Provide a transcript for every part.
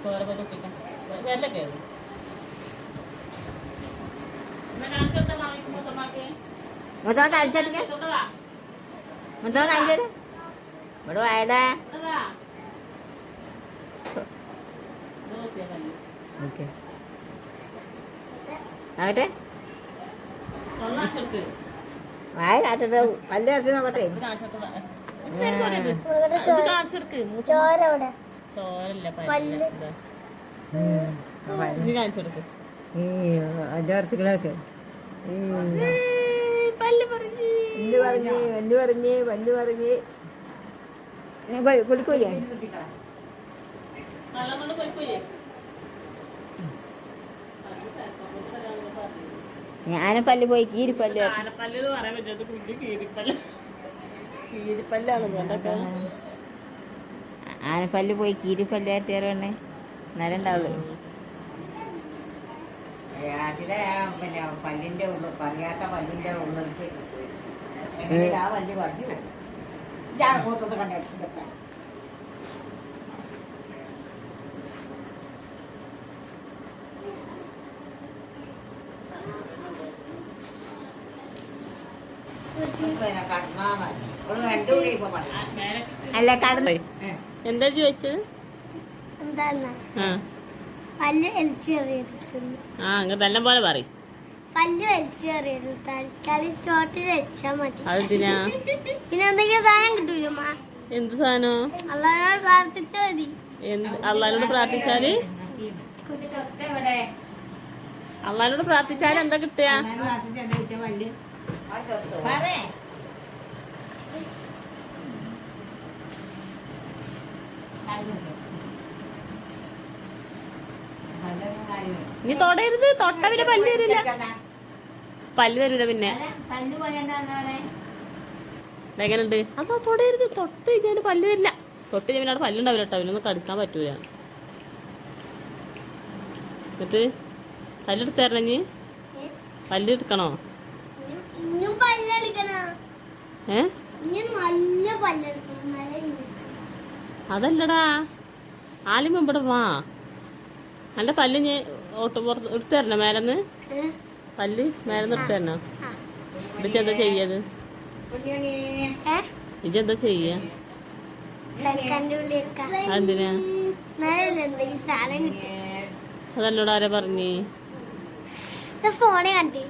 ചോറൊക്കെ കുട്ടിക്കാം വെല്ലൊക്കെ മുതോ കഴിച്ചെടുക്ക മുതോ കഴിച്ചത് ഇവിടെ വായടാ. ഓക്കെ ആകട്ടെ വായ കാട്ടട്ടെ പല്ല് ഇറക്കി നോക്കട്ടെ. കുലിക്കൂലേ ആനപ്പല്ല് പോയി കീരിപ്പല്ല്. ആനപ്പല്ല് പോയി കീരിപ്പല്ല് ആറ്റിയാറേ നേരം ഉണ്ടാവുള്ളൂ. പിന്നെ പല്ലിന്റെ ഉള്ളിൽ പറയാത്ത പല്ലിന്റെ ഉള്ളിലേക്ക് ആ പല്ല് പറഞ്ഞു ഞാൻ മൂത്തത് കണ്ടെടുത്തിട്ട് അല്ല കടന്നു എന്താ ചോദിച്ചത്? പല്ല് വലിച്ചെറിയിരിക്കുന്നു. അങ്ങനെ നല്ല പോലെ പറയും. പല്ല് വലിച്ചെറിയരുത്, തൽക്കാലം ചോട്ടിൽ വെച്ചാ മതി. അതെന്തിനാ? പിന്നെ എന്തെങ്കിലും സാധനം കിട്ടൂല. എന്ത് സാധനോ? അള്ളാഹുവിനോട് പ്രാർത്ഥിച്ചാ മതി. അള്ളാഹിനോട് പ്രാർത്ഥിച്ചാല് അള്ളാഹിനോട് പ്രാർത്ഥിച്ചാല് എന്താ കിട്ടുക? നീ തൊടരുത്, തൊട്ട പിന്നെ പല്ല് വരില്ല. പല്ല് വരില്ല പിന്നെ എങ്ങനെയുണ്ട്? അതാ തൊടരുത്, തൊട്ട് കഴിഞ്ഞാൽ പല്ല് വരില്ല. തൊട്ട് കഴിഞ്ഞാൽ അവിടെ പല്ലുണ്ടാവില്ല കേട്ടോ, അവനൊന്നും കടിക്കാൻ പറ്റൂല. എന്നിട്ട് പല്ലെടുത്ത് തരണം. നീ പല്ലെടുക്കണോ? അതല്ലടാ, ആലും ഇവിടെ വാ. എൻ്റെ പല്ല് ഞാൻ പുറത്ത് എടുത്തു തരണോ? മേലെന്ന് പല്ല് മേലെന്ന് എടുത്തു തരണോ? ഇതെന്താ ചെയ്യത്? ഇതെന്താ ചെയ്യ? അതെന്തിനാ? അതന്നോട് ആരാ പറഞ്ഞേ? ഫോണെ കണ്ടേ.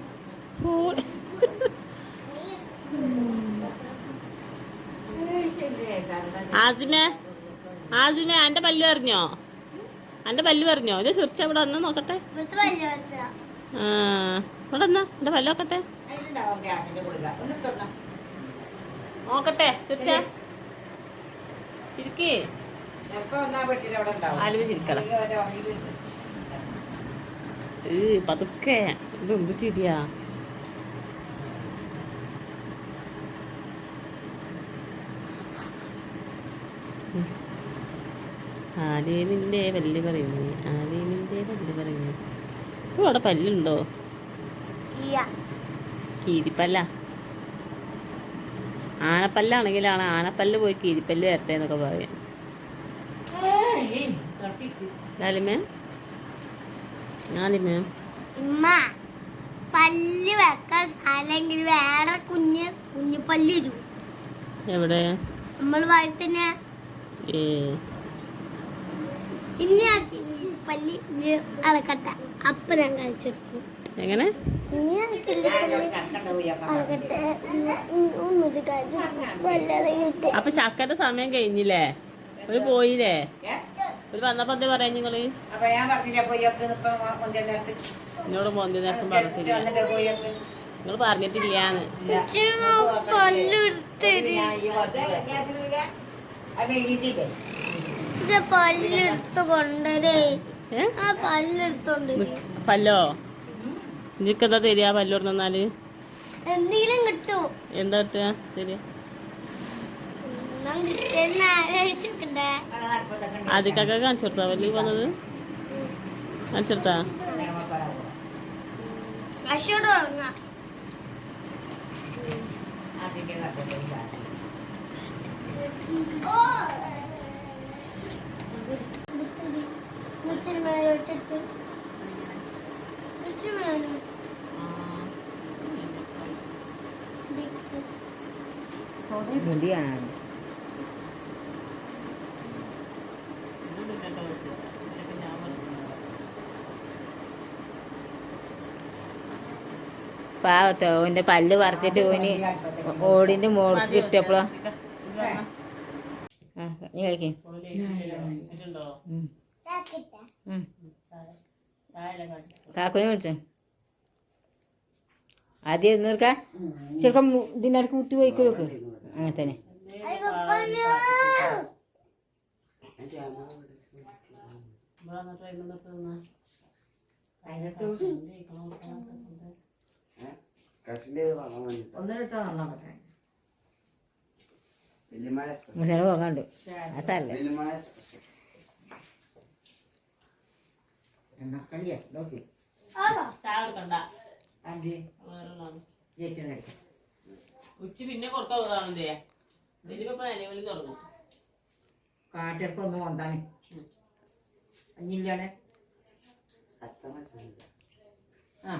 ആസിമേ, ആസിമേ എൻ്റെ പല്ല് പറഞ്ഞോ? എൻ്റെ പല്ല് പറഞ്ഞോ? ഇത് ചിരിച്ച ഇവിടെ വന്ന് നോക്കട്ടെ. ഇവിടെ വന്നാ എൻ്റെ പല്ല് നോക്കട്ടെ. നോക്കട്ടെ ചിരിച്ച ചിരിക്കേ. ആലുവ ചിരിക്കണം. പതുക്കെ. ഇതെന്ത് ചിരിയാ? ആലീമിൻ്റെ പല്ല് പറയുന്നു, ആലീമിൻ്റെ പല്ല് പറയുന്നു. അവിടെ പല്ലുണ്ടോ? കീരിപ്പല്ല. ആനപ്പല്ലാണെങ്കിലാണ് ആനപ്പല്ല് പോയി കീരിപ്പല്ല് വരട്ടെ എന്നൊക്കെ പറയാം. ആലിമേ, ആലിമേ പല്ല് വെക്കാൻ സ്ഥലമെങ്കിൽ വേറെ കുഞ്ഞു കുഞ്ഞു പല്ല് തരൂ. എവിടെ? നമ്മൾ വായി തന്നെ. ഇനി പല്ല് അളക്കട്ടെ, അപ്പൊ ഞാൻ കഴിച്ചെടുക്കും. എങ്ങനെ? അപ്പൊ ചക്കന്റെ സമയം കഴിഞ്ഞില്ലേ? ഒരു പോയില്ലേ? ഒരു വന്നപ്പോ എന്താ പറയാ നിങ്ങള്? എന്നോട് മോന്തി നേരത്തും പറഞ്ഞിട്ടില്ല. നിങ്ങൾ പറഞ്ഞിട്ടില്ലാന്ന്. പല്ലോ നിനക്കെന്താ തരിക? പല്ലൂർ നിന്നാല് എന്തെങ്കിലും കിട്ടും. എന്താ കിട്ടുക? തരിക ആദ്യക്കൊക്കെ കാണിച്ചു കൊടുത്താ പല്ലി വന്നത്? കാണിച്ചു കൊടുത്താ? വലിയ കഥകളില്ല. മുച്ചിന് മേലോട്ടിട്ട് മുച്ചിന് മേലോട്ട് മുടി കാണാൻ പാവത്തോ ഓൻ്റെ പല്ല് പറിച്ചിട്ട് ഓന് ഓടിൻ്റെ മോൾക്ക് കിട്ടിയപ്പോഴോ ആ നീ കഴിക്കും കാക്കുനെ വിളിച്ചോ ആദ്യം ഇരുന്നൂർക്ക ചിലപ്പം ഇതിനടുക്ക് മുട്ടി പോയിക്കോ അങ്ങനെ തന്നെ ഒന്നിനെടുത്താൽ നന്നാ മുഷാന പോകാണ്ട് അതല്ലേ കളിയാ നോക്കി ഉച്ച പിന്നെ കൊടുക്കാവുന്നതാണെന്തേ ഇതിലിപ്പോ നിലവിൽ തുടങ്ങും കാറ്റൊക്കെ കൊണ്ടാണ് അഞ്ഞില്ലാടെ ആ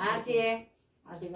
ആശയേ ആദ്യം